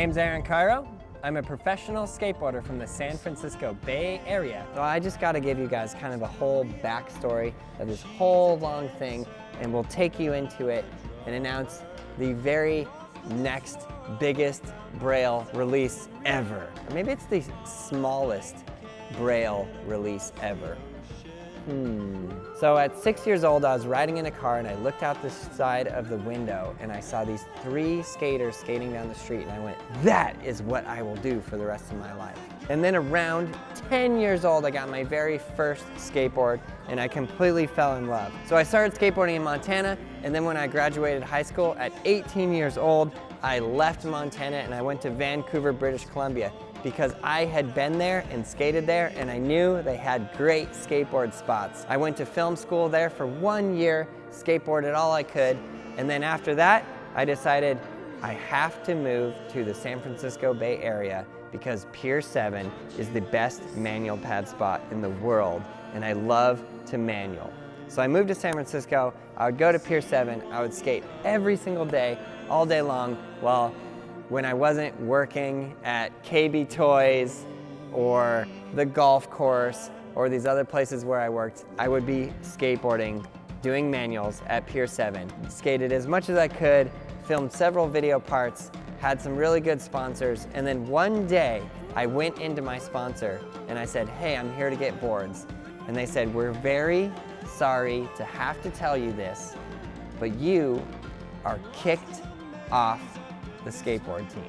name's Aaron Cairo. I'm a professional skateboarder from the San Francisco Bay Area. So I just gotta give you guys kind of a whole backstory of this whole long thing, and we'll take you into it and announce the very next biggest Braille release ever. Or maybe it's the smallest Braille release ever. So at 6 years old, I was riding in a car and I looked out the side of the window and I saw these 3 skaters skating down the street, and I went, that is what I will do for the rest of my life. And then around 10 years old, I got my very first skateboard and I completely fell in love. So I started skateboarding in Montana, and then when I graduated high school at 18 years old, I left Montana and I went to Vancouver, British Columbia, because I had been there and skated there and I knew they had great skateboard spots. I went to film school there for 1 year, skateboarded all I could, and then after that, I decided I have to move to the San Francisco Bay Area because Pier 7 is the best manual pad spot in the world, and I love to manual. So I moved to San Francisco, I would go to Pier 7, I would skate every single day, all day long, when I wasn't working at KB Toys or the golf course or these other places where I worked, I would be skateboarding, doing manuals at Pier 7. Skated as much as I could, filmed several video parts, had some really good sponsors, and then one day I went into my sponsor and I said, hey, I'm here to get boards. And they said, we're very sorry to have to tell you this, but you are kicked off the skateboard team.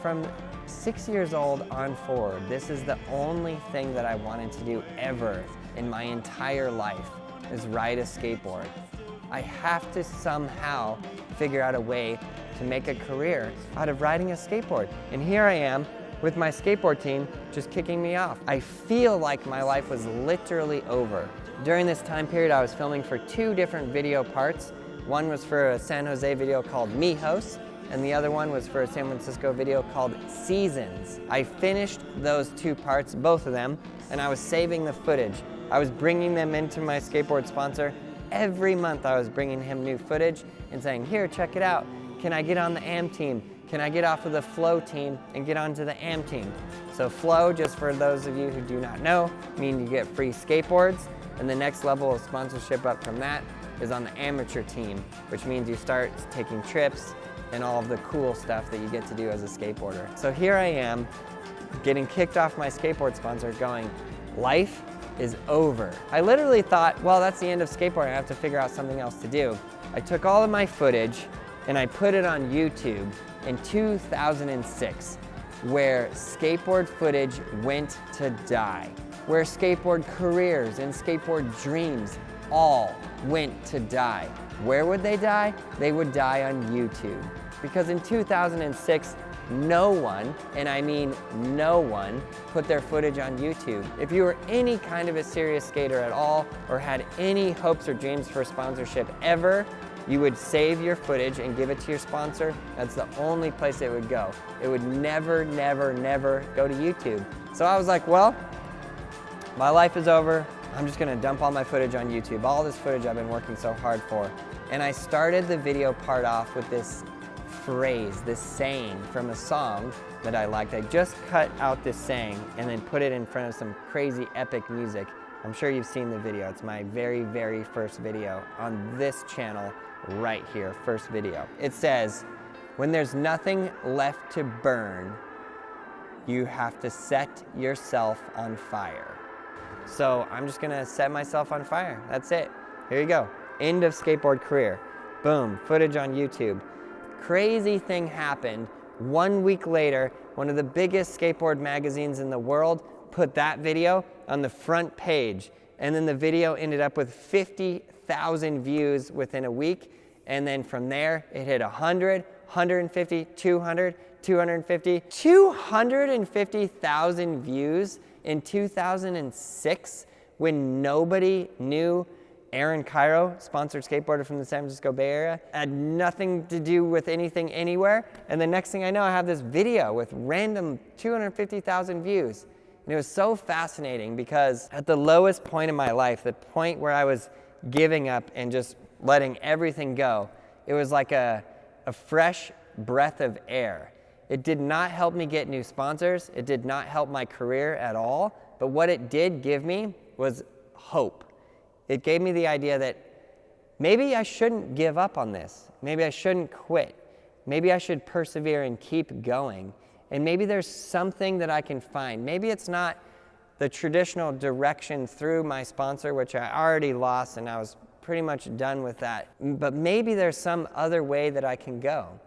From 6 years old on forward, this is the only thing that I wanted to do ever in my entire life, is ride a skateboard. I have to somehow figure out a way to make a career out of riding a skateboard. And here I am with my skateboard team just kicking me off. I feel like my life was literally over. During this time period, I was filming for 2 different video parts. One was for a San Jose video called Mijos, and the other one was for a San Francisco video called Seasons. I finished those 2 parts, both of them, and I was saving the footage. I was bringing them into my skateboard sponsor. Every month I was bringing him new footage and saying, here, check it out. Can I get on the AM team? Can I get off of the Flow team and get onto the AM team? So Flow, just for those of you who do not know, means you get free skateboards, and the next level of sponsorship up from that is on the amateur team, which means you start taking trips and all of the cool stuff that you get to do as a skateboarder. So here I am, getting kicked off my skateboard sponsor, going, life is over. I literally thought, well, that's the end of skateboarding, I have to figure out something else to do. I took all of my footage and I put it on YouTube in 2006, where skateboard footage went to die, where skateboard careers and skateboard dreams all went to die. Where would they die? They would die on YouTube. Because in 2006, no one, and I mean no one, put their footage on YouTube. If you were any kind of a serious skater at all, or had any hopes or dreams for sponsorship ever, you would save your footage and give it to your sponsor. That's the only place it would go. It would never, never, never go to YouTube. So I was like, well, my life is over. I'm just gonna dump all my footage on YouTube, all this footage I've been working so hard for. And I started the video part off with this phrase, this saying from a song that I liked. I just cut out this saying and then put it in front of some crazy epic music. I'm sure you've seen the video. It's my very, very first video on this channel right here, first video. It says, when there's nothing left to burn, you have to set yourself on fire. So I'm just gonna set myself on fire. That's it. Here you go. End of skateboard career. Boom, footage on YouTube. Crazy thing happened. 1 week later, one of the biggest skateboard magazines in the world put that video on the front page. And then the video ended up with 50,000 views within a week. And then from there, it hit 100, 150, 200, 250, 250,000 views in 2006 when nobody knew Aaron Cairo, sponsored skateboarder from the San Francisco Bay Area, had nothing to do with anything anywhere. And the next thing I know, I have this video with random 250,000 views. And it was so fascinating because at the lowest point in my life, the point where I was giving up and just letting everything go, it was like a fresh breath of air. It did not help me get new sponsors. It did not help my career at all. But what it did give me was hope. It gave me the idea that maybe I shouldn't give up on this. Maybe I shouldn't quit. Maybe I should persevere and keep going. And maybe there's something that I can find. Maybe it's not the traditional direction through my sponsor, which I already lost and I was pretty much done with that. But maybe there's some other way that I can go.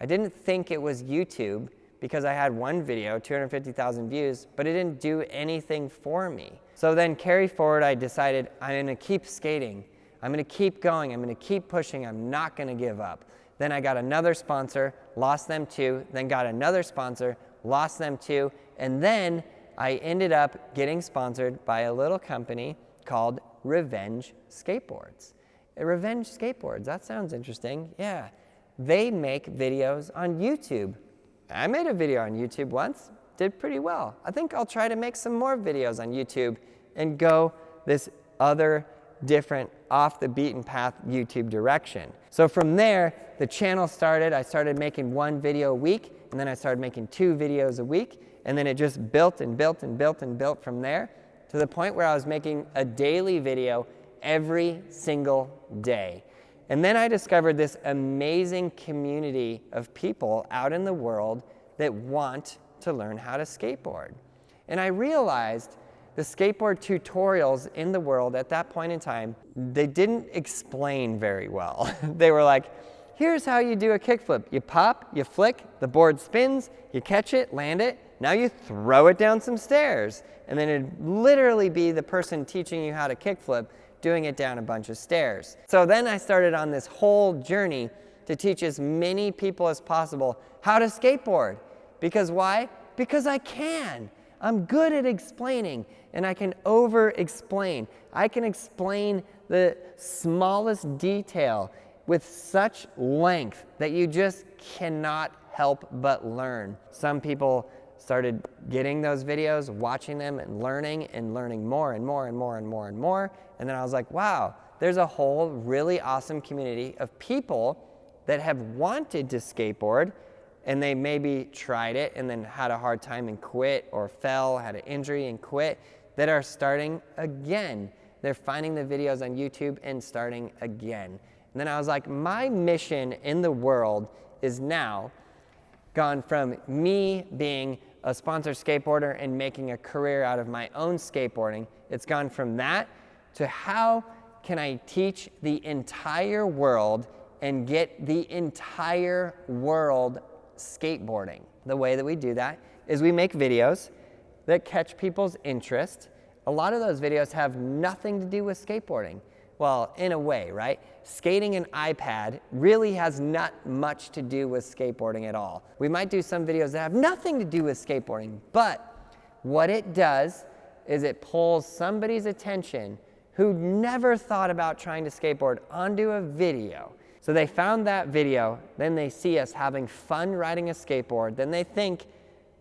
I didn't think it was YouTube because I had one video, 250,000 views, but it didn't do anything for me. So then carry forward, I decided I'm gonna keep skating. I'm gonna keep going, I'm gonna keep pushing, I'm not gonna give up. Then I got another sponsor, lost them too, then got another sponsor, lost them too, and then I ended up getting sponsored by a little company called Revenge Skateboards. Revenge Skateboards, that sounds interesting, yeah. They make videos on YouTube. I made a video on YouTube once, did pretty well. I think I'll try to make some more videos on YouTube and go this other different off the beaten path YouTube direction. So from there, the channel started. I started making one video a week, and then I started making 2 videos a week, and then it just built and built and built and built from there to the point where I was making a daily video every single day. And then I discovered this amazing community of people out in the world that want to learn how to skateboard. And I realized the skateboard tutorials in the world at that point in time, they didn't explain very well. They were like, here's how you do a kickflip. You pop, you flick, the board spins, you catch it, land it, now you throw it down some stairs. And then it'd literally be the person teaching you how to kickflip doing it down a bunch of stairs. So then I started on this whole journey to teach as many people as possible how to skateboard. Because why? Because I can. I'm good at explaining, and I can over-explain. I can explain the smallest detail with such length that you just cannot help but learn. Some people started getting those videos, watching them and learning more and more and more and more and more. And then I was like, wow, there's a whole really awesome community of people that have wanted to skateboard, and they maybe tried it and then had a hard time and quit, or fell, had an injury and quit, that are starting again. They're finding the videos on YouTube and starting again. And then I was like, my mission in the world is now gone from me being a sponsored skateboarder and making a career out of my own skateboarding. It's gone from that to how can I teach the entire world and get the entire world skateboarding. The way that we do that is we make videos that catch people's interest. A lot of those videos have nothing to do with skateboarding. Well, in a way, right? Skating an iPad really has not much to do with skateboarding at all. We might do some videos that have nothing to do with skateboarding, but what it does is it pulls somebody's attention who never thought about trying to skateboard onto a video. So they found that video, then they see us having fun riding a skateboard, then they think,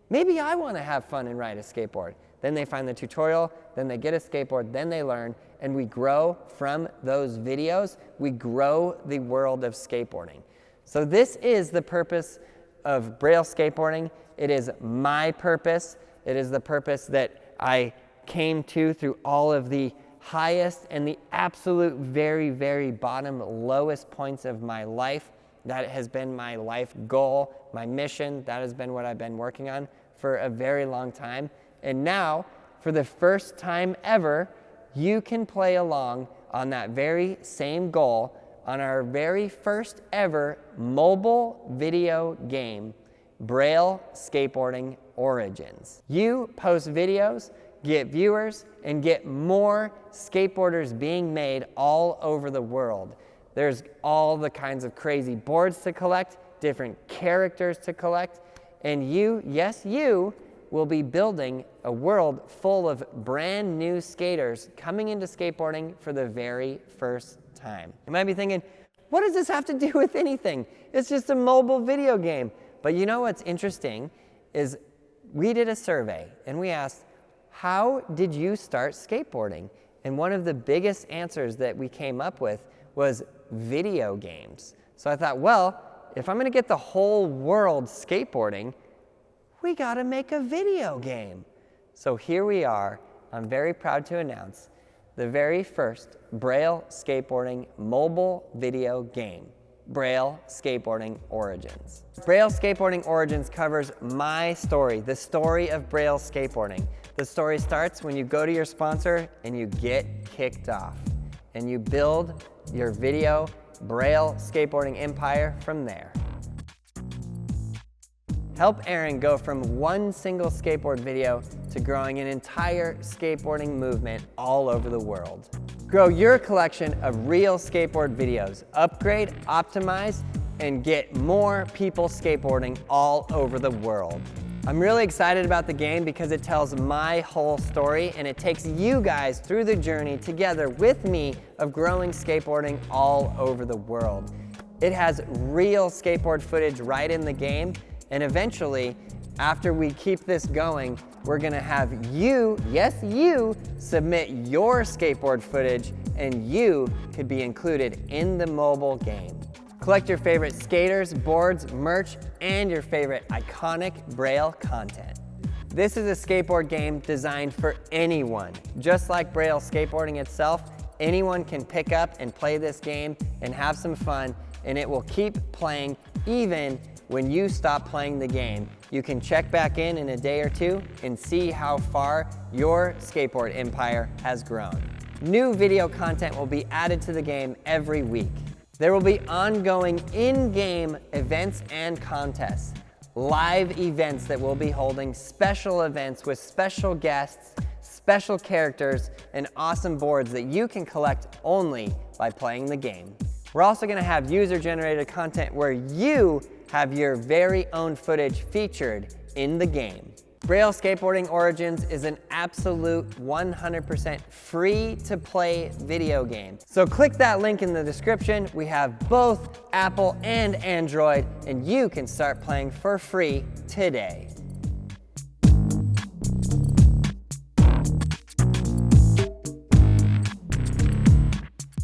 maybe I want to have fun and ride a skateboard. Then they find the tutorial, then they get a skateboard, then they learn, and we grow from those videos. We grow the world of skateboarding. So this is the purpose of Braille skateboarding. It is my purpose. It is the purpose that I came to through all of the highest and the absolute very, very bottom, lowest points of my life. That has been my life goal, my mission. That has been what I've been working on for a very long time. And now, for the first time ever, you can play along on that very same goal on our very first ever mobile video game, Braille Skateboarding Origins. You post videos, get viewers, and get more skateboarders being made all over the world. There's all the kinds of crazy boards to collect, different characters to collect, and you, yes you, will be building a world full of brand new skaters coming into skateboarding for the very first time. You might be thinking, what does this have to do with anything? It's just a mobile video game. But you know what's interesting is we did a survey and we asked, how did you start skateboarding? And one of the biggest answers that we came up with was video games. So I thought, well, if I'm gonna get the whole world skateboarding, we gotta make a video game. So here we are, I'm very proud to announce the very first Braille skateboarding mobile video game, Braille Skateboarding Origins. Braille Skateboarding Origins covers my story, the story of Braille skateboarding. The story starts when you go to your sponsor and you get kicked off, and you build your video Braille skateboarding empire from there. Help Aaron go from one single skateboard video to growing an entire skateboarding movement all over the world. Grow your collection of real skateboard videos, upgrade, optimize, and get more people skateboarding all over the world. I'm really excited about the game because it tells my whole story and it takes you guys through the journey together with me of growing skateboarding all over the world. It has real skateboard footage right in the game, and eventually, after we keep this going, we're gonna have you, yes you, submit your skateboard footage and you could be included in the mobile game. Collect your favorite skaters, boards, merch, and your favorite iconic Braille content. This is a skateboard game designed for anyone. Just like Braille skateboarding itself, anyone can pick up and play this game and have some fun, and it will keep playing even when you stop playing the game. You can check back in a day or two and see how far your skateboard empire has grown. New video content will be added to the game every week. There will be ongoing in-game events and contests, live events that we'll be holding, special events with special guests, special characters, and awesome boards that you can collect only by playing the game. We're also gonna have user-generated content where you have your very own footage featured in the game. Braille Skateboarding Origins is an absolute 100% free to play video game. So click that link in the description. We have both Apple and Android, and you can start playing for free today.